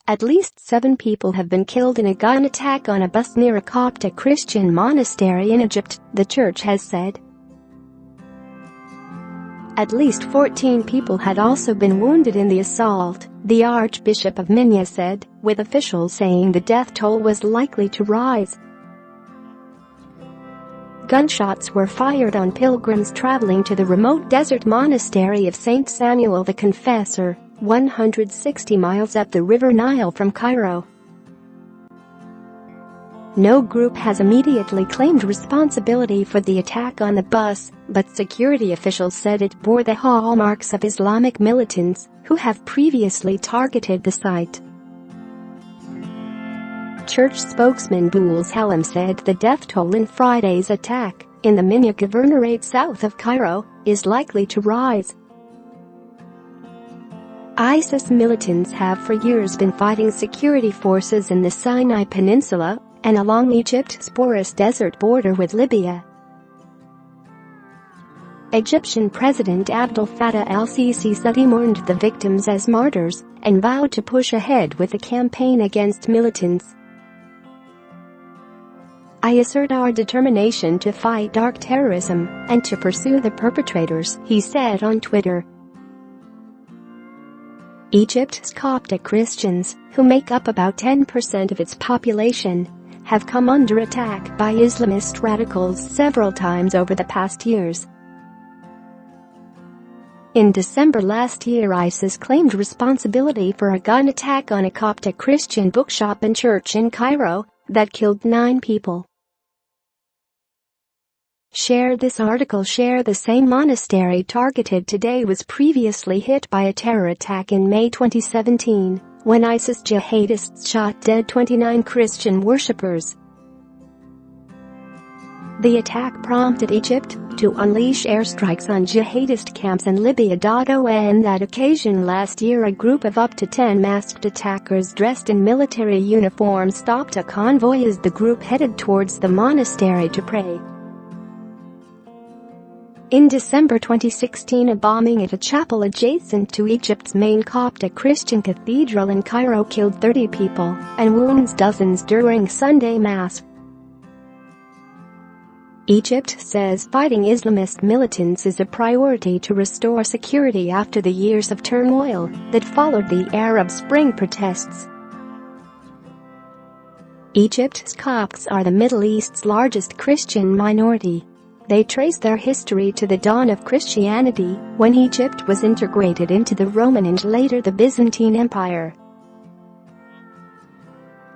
At least 7 people have been killed in a gun attack on a bus near a Coptic Christian monastery in Egypt, the church has said. At least 14 people had also been wounded in the assault, the Archbishop of Minya said, with officials saying the death toll was likely to rise. Gunshots were fired on pilgrims traveling to the remote desert monastery of St. Samuel the Confessor, 160 miles up the River Nile from Cairo. No group has immediately claimed responsibility for the attack on the bus, but security officials said it bore the hallmarks of Islamic militants who have previously targeted the site. Church spokesman Boul Salam said the death toll in Friday's attack, in the Minya Governorate south of Cairo, is likely to rise. ISIS militants have for years been fighting security forces in the Sinai Peninsula and along Egypt's porous desert border with Libya. Egyptian President Abdel Fattah el-Sisi said he mourned the victims as martyrs and vowed to push ahead with a campaign against militants. "I assert our determination to fight dark terrorism and to pursue the perpetrators," he said on Twitter. Egypt's Coptic Christians, who make up about 10% of its population, have come under attack by Islamist radicals several times over the past years. In December last year, ISIS claimed responsibility for a gun attack on a Coptic Christian bookshop and church in Cairo that killed 9 people. Share this article. Share the same monastery targeted today was previously hit by a terror attack in May 2017, when ISIS jihadists shot dead 29 Christian worshippers. The attack prompted Egypt to unleash airstrikes on jihadist camps in Libya. On that occasion last year, a group of up to 10 masked attackers dressed in military uniforms stopped a convoy as the group headed towards the monastery to pray. In December 2016, a bombing at a chapel adjacent to Egypt's main Coptic Christian cathedral in Cairo killed 30 people and wounds dozens during Sunday Mass. Egypt says fighting Islamist militants is a priority to restore security after the years of turmoil that followed the Arab Spring protests. Egypt's Copts are the Middle East's largest Christian minority. They trace their history to the dawn of Christianity, when Egypt was integrated into the Roman and later the Byzantine Empire.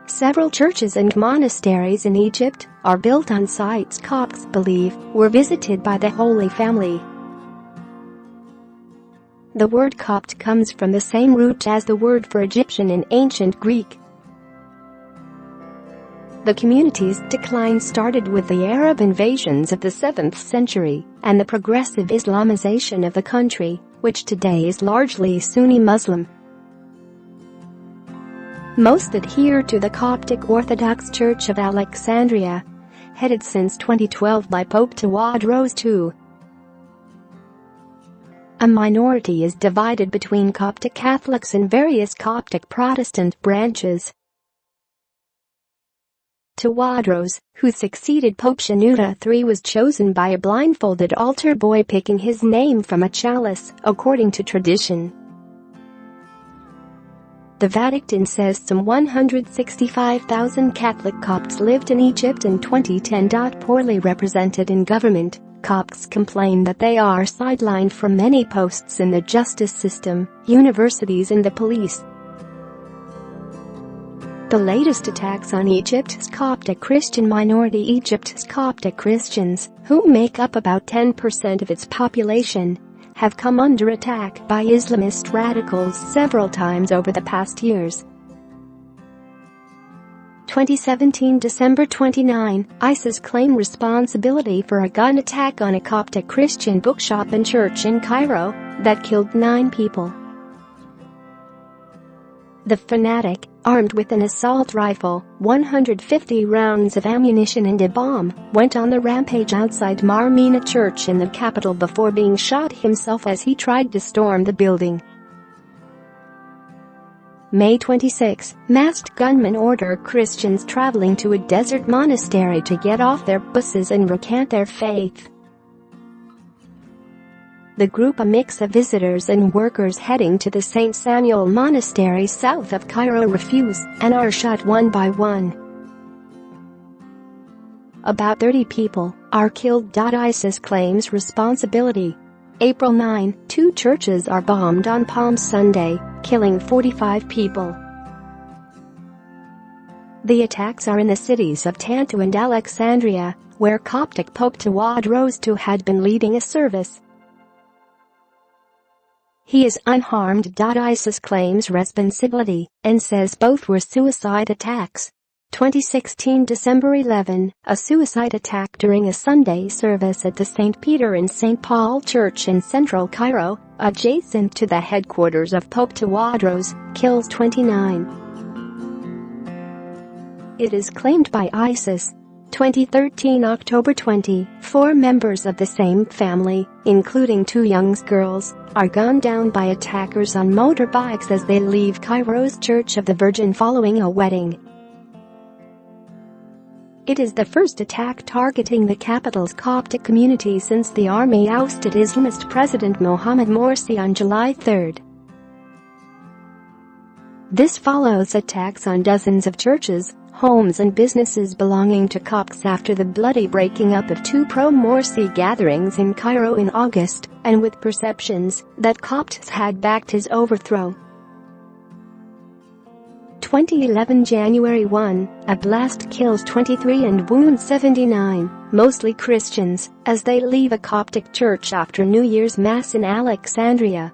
Several churches and monasteries in Egypt are built on sites Copts believe were visited by the Holy Family. The word Copt comes from the same root as the word for Egyptian in ancient Greek. The community's decline started with the Arab invasions of the 7th century and the progressive Islamization of the country, which today is largely Sunni Muslim. Most adhere to the Coptic Orthodox Church of Alexandria, headed since 2012 by Pope Tawadros II. A minority is divided between Coptic Catholics and various Coptic Protestant branches. Tawadros, who succeeded Pope Shenouda III, was chosen by a blindfolded altar boy picking his name from a chalice, according to tradition. The Vatican says some 165,000 Catholic Copts lived in Egypt in 2010. Poorly represented in government, Copts complain that they are sidelined from many posts in the justice system, universities and the police. The latest attacks on Egypt's Coptic Christian minority. Egypt's Coptic Christians, who make up about 10% of its population, have come under attack by Islamist radicals several times over the past years. 2017 December 29, ISIS claimed responsibility for a gun attack on a Coptic Christian bookshop and church in Cairo that killed 9 people. The fanatic, armed with an assault rifle, 150 rounds of ammunition and a bomb, went on the rampage outside Mar Mina Church in the capital before being shot himself as he tried to storm the building. May 26, masked gunmen order Christians traveling to a desert monastery to get off their buses and recant their faith. The group, a mix of visitors and workers heading to the St. Samuel Monastery south of Cairo, refuse and are shot one by one. About 30 people are killed. ISIS claims responsibility. April 9, 2 churches are bombed on Palm Sunday, killing 45 people. The attacks are in the cities of Tantu and Alexandria, where Coptic Pope Tawadros II had been leading a service. He is unharmed. ISIS claims responsibility and says both were suicide attacks. 2016 December 11, a suicide attack during a Sunday service at the St. Peter and St. Paul Church in central Cairo, adjacent to the headquarters of Pope Tawadros, kills 29. It is claimed by ISIS. 2013 October 20, 4 members of the same family, including 2 young girls, are gunned down by attackers on motorbikes as they leave Cairo's Church of the Virgin following a wedding. It is the first attack targeting the capital's Coptic community since the army ousted Islamist President Mohamed Morsi on July 3. This follows attacks on dozens of churches, homes and businesses belonging to Copts after the bloody breaking up of 2 pro-Morsi gatherings in Cairo in August, and with perceptions that Copts had backed his overthrow. 2011 January 1, a blast kills 23 and wounds 79, mostly Christians, as they leave a Coptic church after New Year's Mass in Alexandria.